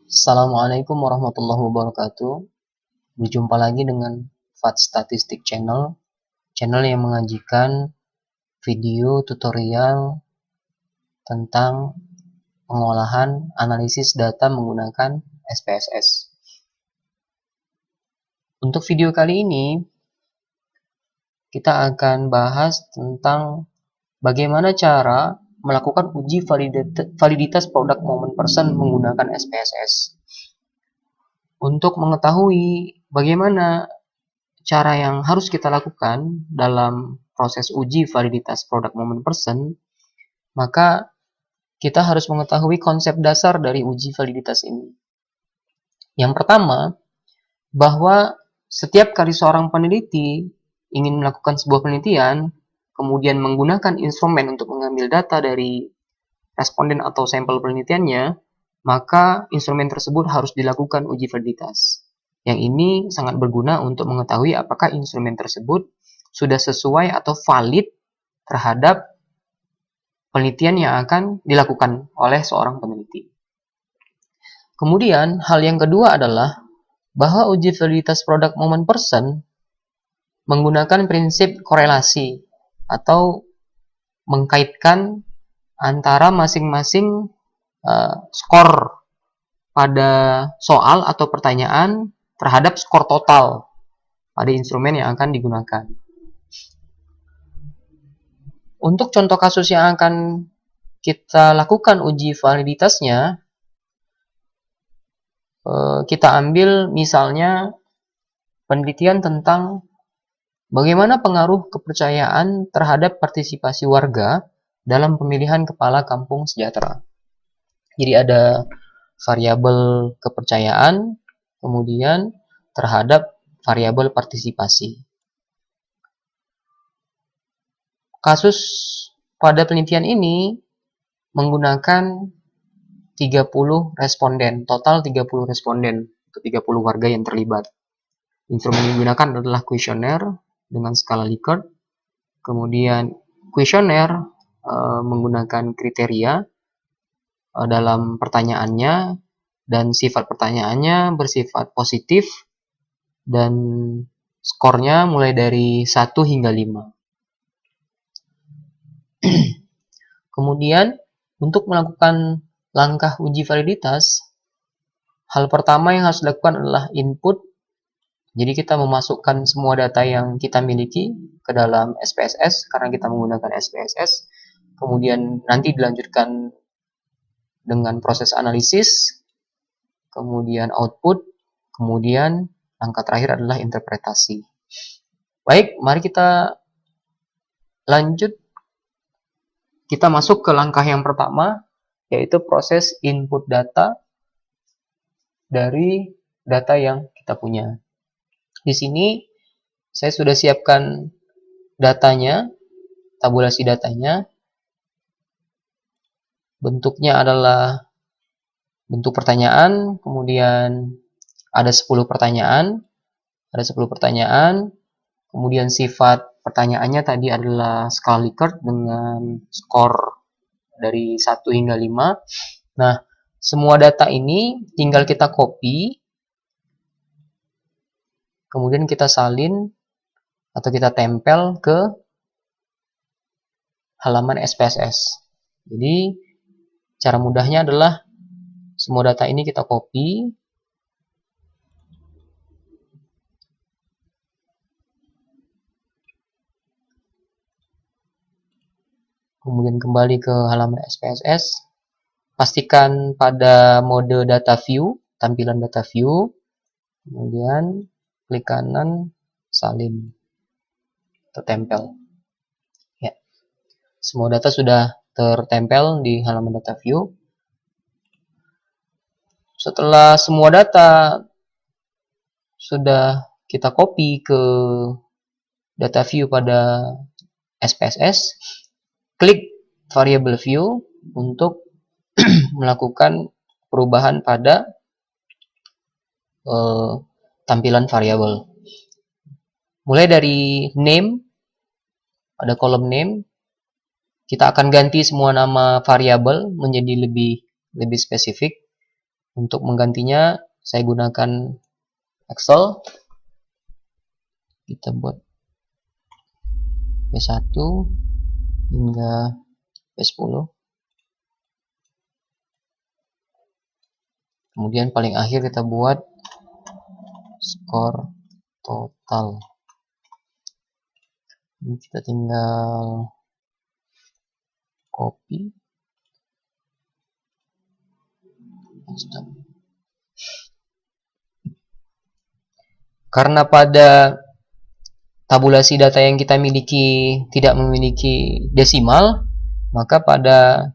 Assalamualaikum warahmatullahi wabarakatuh. Berjumpa lagi dengan FAT Statistik channel yang mengajikan video tutorial tentang pengolahan analisis data menggunakan SPSS. Untuk video kali ini, kita akan bahas tentang bagaimana cara melakukan uji validitas produk moment person menggunakan SPSS. Untuk mengetahui bagaimana cara yang harus kita lakukan dalam proses uji validitas produk moment person, maka kita harus mengetahui konsep dasar dari uji validitas ini. Yang pertama, bahwa setiap kali seorang peneliti ingin melakukan sebuah penelitian, kemudian menggunakan instrumen untuk mengambil data dari responden atau sampel penelitiannya, maka instrumen tersebut harus dilakukan uji validitas. Yang ini sangat berguna untuk mengetahui apakah instrumen tersebut sudah sesuai atau valid terhadap penelitian yang akan dilakukan oleh seorang peneliti. Kemudian, hal yang kedua adalah bahwa uji validitas produk moment person menggunakan prinsip korelasi atau mengkaitkan antara masing-masing skor pada soal atau pertanyaan terhadap skor total pada instrumen yang akan digunakan. Untuk contoh kasus yang akan kita lakukan uji validitasnya, kita ambil misalnya penelitian tentang bagaimana pengaruh kepercayaan terhadap partisipasi warga dalam pemilihan kepala kampung sejahtera. Jadi ada variabel kepercayaan, kemudian terhadap variabel partisipasi. Kasus pada penelitian ini menggunakan 30 responden, total 30 responden, atau 30 warga yang terlibat. Instrumen yang digunakan adalah kuesioner dengan skala Likert. Kemudian kuesioner menggunakan kriteria dalam pertanyaannya, dan sifat pertanyaannya bersifat positif, dan skornya mulai dari 1 hingga 5. Kemudian, untuk melakukan langkah uji validitas, hal pertama yang harus dilakukan adalah input. Jadi kita memasukkan semua data yang kita miliki ke dalam SPSS, karena kita menggunakan SPSS. Kemudian nanti dilanjutkan dengan proses analisis, kemudian output, kemudian langkah terakhir adalah interpretasi. Baik, mari kita lanjut. Kita masuk ke langkah yang pertama, yaitu proses input data dari data yang kita punya. Di sini saya sudah siapkan datanya, tabulasi datanya. Bentuknya adalah bentuk pertanyaan, kemudian ada 10 pertanyaan, kemudian sifat pertanyaannya tadi adalah skala Likert dengan skor dari 1 hingga 5. Nah, semua data ini tinggal kita copy, kemudian kita salin atau kita tempel ke halaman SPSS. Jadi, cara mudahnya adalah semua data ini kita copy, kemudian kembali ke halaman SPSS, pastikan pada mode data view, tampilan data view, kemudian klik kanan, salin, tertempel. Ya. Semua data sudah tertempel di halaman data view. Setelah semua data sudah kita copy ke data view pada SPSS, klik variable view untuk melakukan perubahan pada tampilan variabel. Mulai dari name, pada kolom name, kita akan ganti semua nama variabel menjadi lebih spesifik. Untuk menggantinya saya gunakan Excel. Kita buat B1 hingga B10. Kemudian paling akhir kita buat skor total. Ini kita tinggal copy. Karena pada tabulasi data yang kita miliki tidak memiliki desimal, maka pada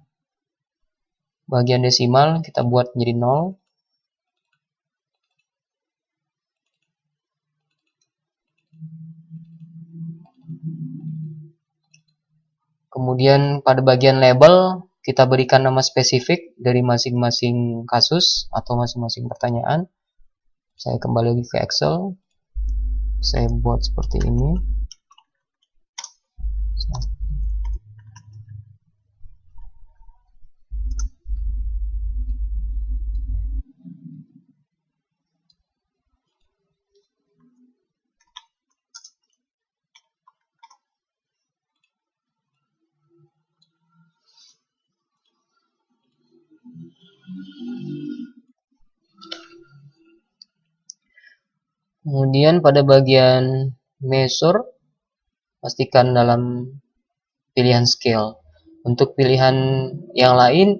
bagian desimal kita buat menjadi 0. Kemudian pada bagian label kita berikan nama spesifik dari masing-masing kasus atau masing-masing pertanyaan. Saya kembali lagi ke Excel. Saya buat seperti ini. Kemudian pada bagian measure, pastikan dalam pilihan scale. Untuk pilihan yang lain,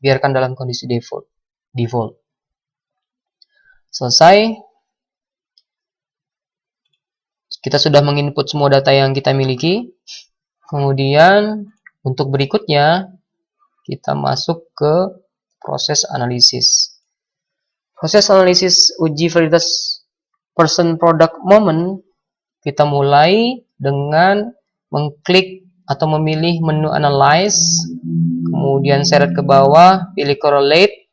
biarkan dalam kondisi default. Selesai. Kita sudah menginput semua data yang kita miliki. Kemudian untuk berikutnya, kita masuk ke proses analisis. Proses analisis uji validitas person product moment, kita mulai dengan mengklik atau memilih menu analyze, kemudian seret ke bawah, pilih correlate,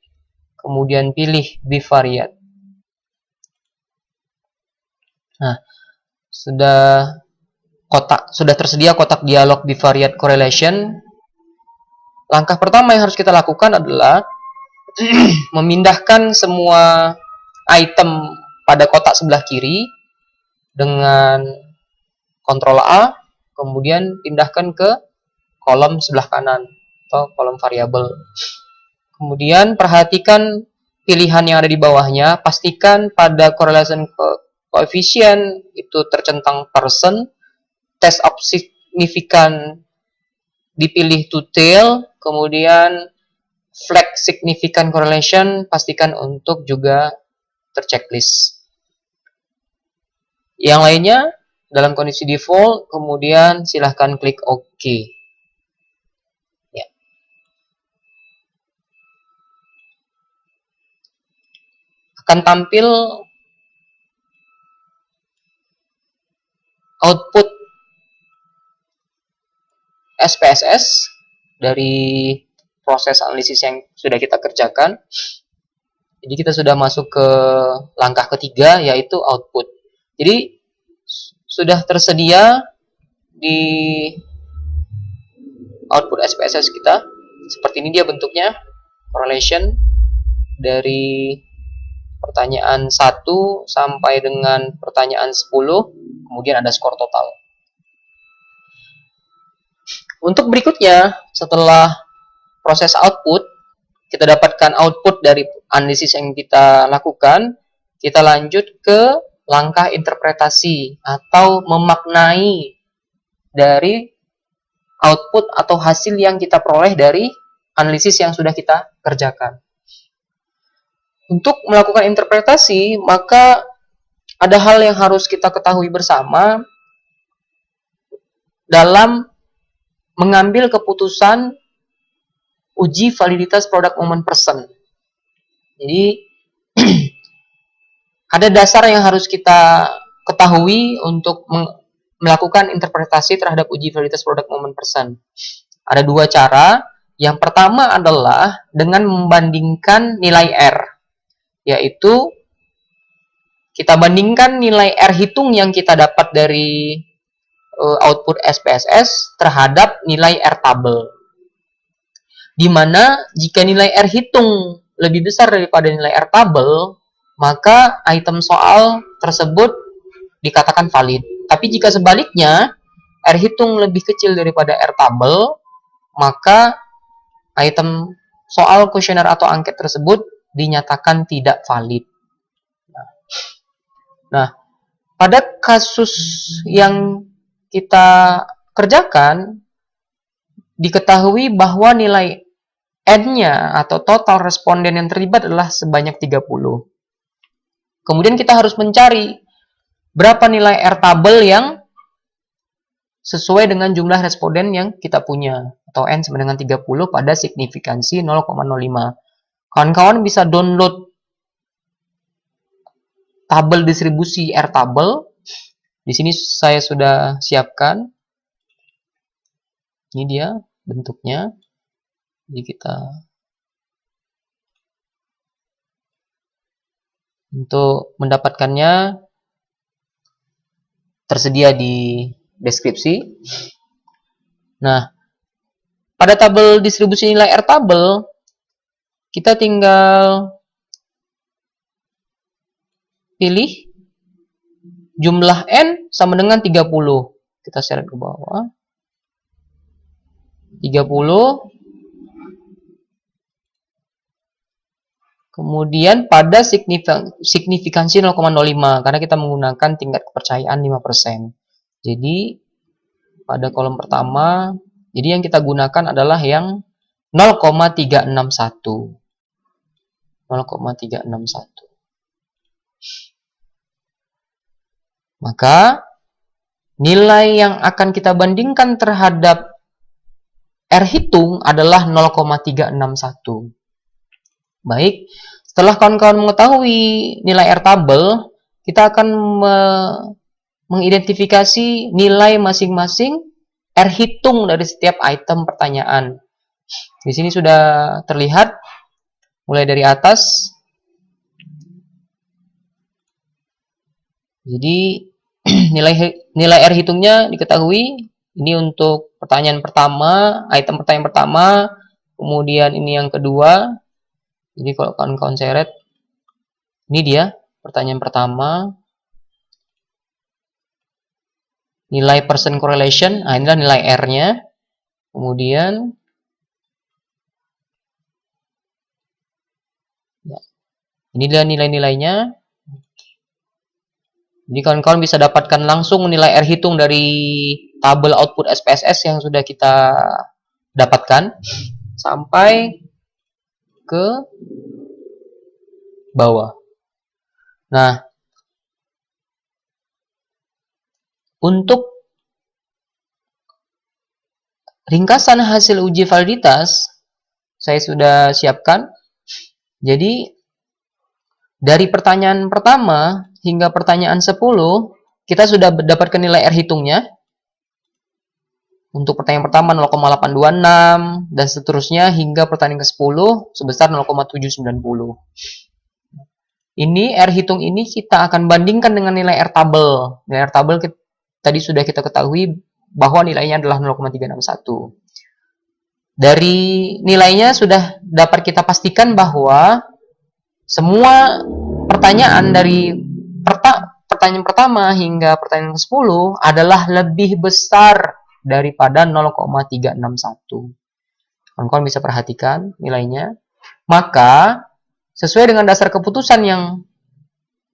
kemudian pilih bivariate. Nah, sudah tersedia kotak dialog bivariate correlation. Langkah pertama yang harus kita lakukan adalah memindahkan semua item pada kotak sebelah kiri dengan Ctrl A, kemudian pindahkan ke kolom sebelah kanan atau kolom variabel. Kemudian perhatikan pilihan yang ada di bawahnya, pastikan pada correlation coefficient itu tercentang person, test of significant dipilih to tail, kemudian flag significant correlation pastikan untuk juga terchecklist. Yang lainnya dalam kondisi default, kemudian silahkan klik OK. Ya. Akan tampil output SPSS dari proses analisis yang sudah kita kerjakan. Jadi kita sudah masuk ke langkah ketiga, yaitu output. Jadi sudah tersedia di output SPSS kita. Seperti ini dia bentuknya, correlation dari pertanyaan 1 sampai dengan pertanyaan 10, kemudian ada skor total. Untuk berikutnya, setelah proses output, kita dapatkan output dari analisis yang kita lakukan, kita lanjut ke langkah interpretasi atau memaknai dari output atau hasil yang kita peroleh dari analisis yang sudah kita kerjakan. Untuk melakukan interpretasi, maka ada hal yang harus kita ketahui bersama dalam mengambil keputusan uji validitas produk moment person. Jadi ada dasar yang harus kita ketahui untuk melakukan interpretasi terhadap uji validitas produk moment person. Ada dua cara. Yang pertama adalah dengan membandingkan nilai R, yaitu kita bandingkan nilai R hitung yang kita dapat dari output SPSS terhadap nilai R tabel. Di mana jika nilai R hitung lebih besar daripada nilai R tabel, maka item soal tersebut dikatakan valid. Tapi jika sebaliknya, R hitung lebih kecil daripada R tabel, maka item soal kuesioner atau angket tersebut dinyatakan tidak valid. Nah, pada kasus yang kita kerjakan, diketahui bahwa nilai N-nya atau total responden yang terlibat adalah sebanyak 30. Kemudian kita harus mencari berapa nilai R tabel yang sesuai dengan jumlah responden yang kita punya, atau N sama dengan 30 pada signifikansi 0,05. Kawan-kawan bisa download tabel distribusi R tabel. Di sini saya sudah siapkan. Ini dia bentuknya. Jadi kita untuk mendapatkannya tersedia di deskripsi. Nah, pada tabel distribusi nilai R tabel, kita tinggal pilih jumlah N sama dengan 30. Kita seret ke bawah. 30. Kemudian pada signifikansi 0,05 karena kita menggunakan tingkat kepercayaan 5%. Jadi pada kolom pertama, jadi yang kita gunakan adalah yang 0,361. 0,361. Maka nilai yang akan kita bandingkan terhadap R hitung adalah 0,361. Baik, setelah kawan-kawan mengetahui nilai R tabel, kita akan mengidentifikasi nilai masing-masing R hitung dari setiap item pertanyaan. Di sini sudah terlihat mulai dari atas. Jadi nilai R hitungnya diketahui. Ini untuk pertanyaan pertama, item pertanyaan pertama, kemudian ini yang kedua. Jadi kalau kawan-kawan seret, ini dia pertanyaan pertama. Nilai percent correlation, nah inilah nilai R-nya. Kemudian ya, inilah nilai-nilainya. Jadi kawan-kawan bisa dapatkan langsung nilai R hitung dari tabel output SPSS yang sudah kita dapatkan sampai ke bawah. Nah, untuk ringkasan hasil uji validitas saya sudah siapkan. Jadi dari pertanyaan pertama hingga pertanyaan 10 kita sudah mendapatkan nilai R hitungnya. Untuk pertanyaan pertama 0,826 dan seterusnya hingga pertanyaan ke-10 sebesar 0,790. Ini R hitung ini kita akan bandingkan dengan nilai R tabel. Nilai R tabel tadi sudah kita ketahui bahwa nilainya adalah 0,361. Dari nilainya sudah dapat kita pastikan bahwa semua pertanyaan dari pertanyaan pertama hingga pertanyaan ke-10 adalah lebih besar daripada 0,361. Kawan-kawan bisa perhatikan nilainya. Maka, sesuai dengan dasar keputusan yang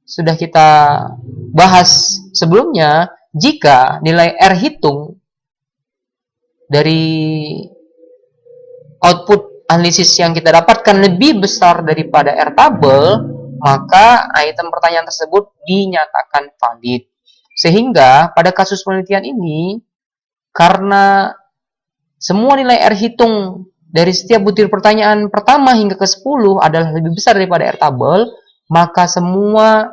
sudah kita bahas sebelumnya, jika nilai R hitung dari output analisis yang kita dapatkan lebih besar daripada R tabel, maka item pertanyaan tersebut dinyatakan valid. Sehingga pada kasus penelitian ini, karena semua nilai R hitung dari setiap butir pertanyaan pertama hingga ke-10 adalah lebih besar daripada R tabel, maka semua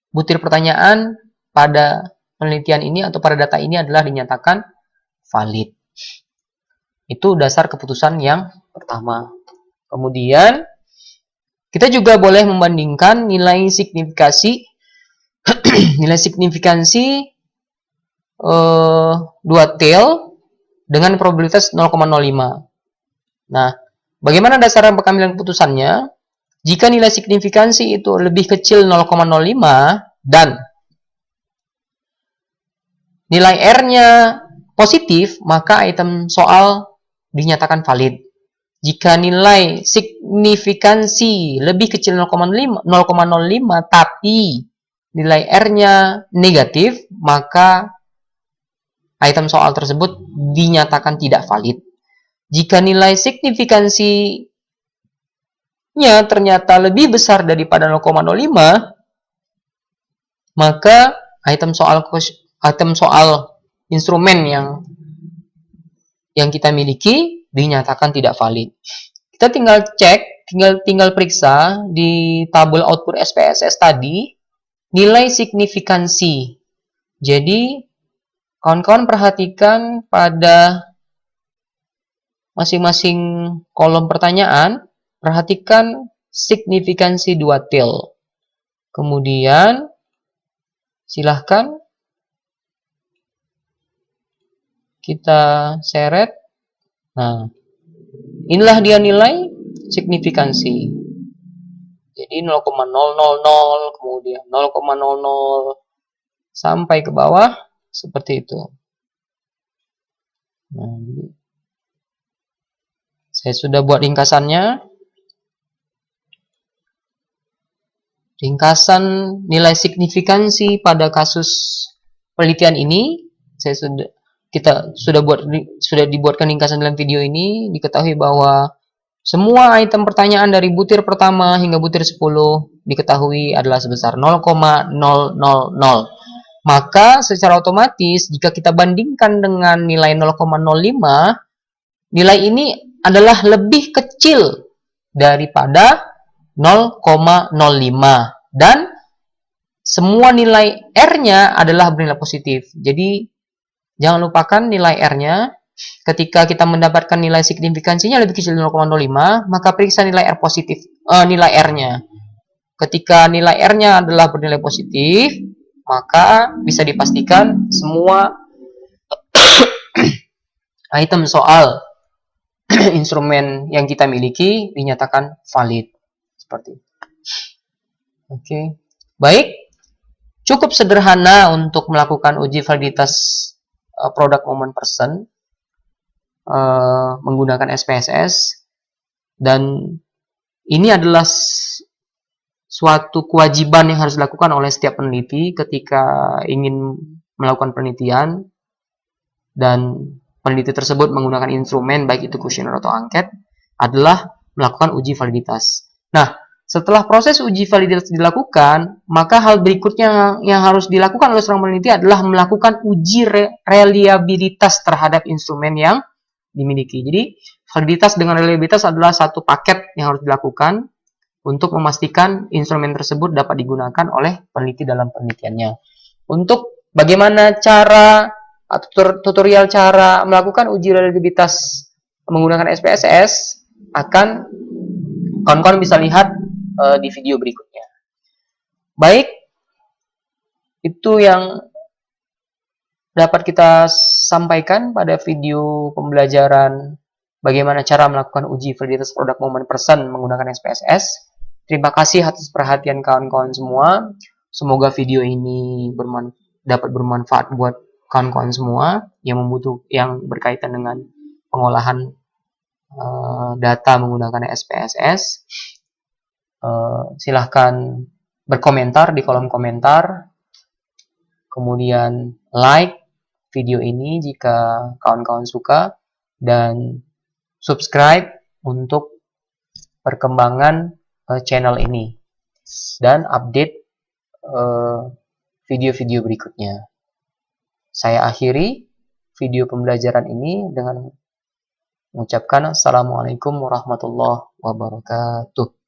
butir pertanyaan pada penelitian ini atau pada data ini adalah dinyatakan valid. Itu dasar keputusan yang pertama. Kemudian, kita juga boleh membandingkan nilai signifikansi nilai signifikansi dua tail dengan probabilitas 0,05. Nah, Bagaimana dasar pengambilan keputusannya? Jika nilai signifikansi itu lebih kecil 0,05 dan nilai R-nya positif, maka item soal dinyatakan valid. Jika nilai signifikansi lebih kecil 0,05 tapi nilai R-nya negatif, maka item soal tersebut dinyatakan tidak valid. Jika nilai signifikansinya ternyata lebih besar daripada 0,05, maka item soal instrumen yang kita miliki dinyatakan tidak valid. Kita tinggal cek, tinggal periksa di tabel output SPSS tadi nilai signifikansi. Jadi kawan-kawan perhatikan pada masing-masing kolom pertanyaan, perhatikan signifikansi 2 til. Kemudian silahkan kita seret. Nah, inilah dia nilai signifikansi. Jadi 0,000, kemudian 0,00 sampai ke bawah seperti itu. Nah, saya sudah buat ringkasannya. Ringkasan nilai signifikansi pada kasus penelitian ini sudah dibuatkan ringkasan dalam video ini. Diketahui bahwa semua item pertanyaan dari butir pertama hingga butir 10 diketahui adalah sebesar 0,000. Maka secara otomatis jika kita bandingkan dengan nilai 0,05, nilai ini adalah lebih kecil daripada 0,05 dan semua nilai R-nya adalah bernilai positif. Jadi jangan lupakan nilai R-nya. Ketika kita mendapatkan nilai signifikansinya lebih kecil 0,05, maka periksa nilai R positif, nilai R-nya. Ketika nilai R-nya adalah bernilai positif, maka bisa dipastikan semua item soal instrumen yang kita miliki dinyatakan valid. Seperti itu. Oke. Baik. Cukup sederhana untuk melakukan uji validitas produk moment person menggunakan SPSS, dan ini adalah suatu kewajiban yang harus dilakukan oleh setiap peneliti ketika ingin melakukan penelitian dan peneliti tersebut menggunakan instrumen baik itu kuesioner atau angket adalah melakukan uji validitas. Nah, setelah proses uji validitas dilakukan, maka hal berikutnya yang harus dilakukan oleh seorang peneliti adalah melakukan uji reliabilitas terhadap instrumen yang dimiliki. Jadi, validitas dengan reliabilitas adalah satu paket yang harus dilakukan untuk memastikan instrumen tersebut dapat digunakan oleh peneliti dalam penelitiannya. Untuk bagaimana cara atau tutorial cara melakukan uji reliabilitas menggunakan SPSS akan kawan-kawan bisa lihat di video berikutnya. Baik, itu yang dapat kita sampaikan pada video pembelajaran bagaimana cara melakukan uji validitas produk moment person menggunakan SPSS. Terima kasih atas perhatian kawan-kawan semua. Semoga video ini dapat bermanfaat buat kawan-kawan semua yang berkaitan dengan pengolahan data menggunakan SPSS. Silahkan berkomentar di kolom komentar. Kemudian like video ini jika kawan-kawan suka, dan subscribe untuk perkembangan channel ini dan update video-video berikutnya. Saya akhiri video pembelajaran ini dengan mengucapkan Assalamualaikum warahmatullahi wabarakatuh.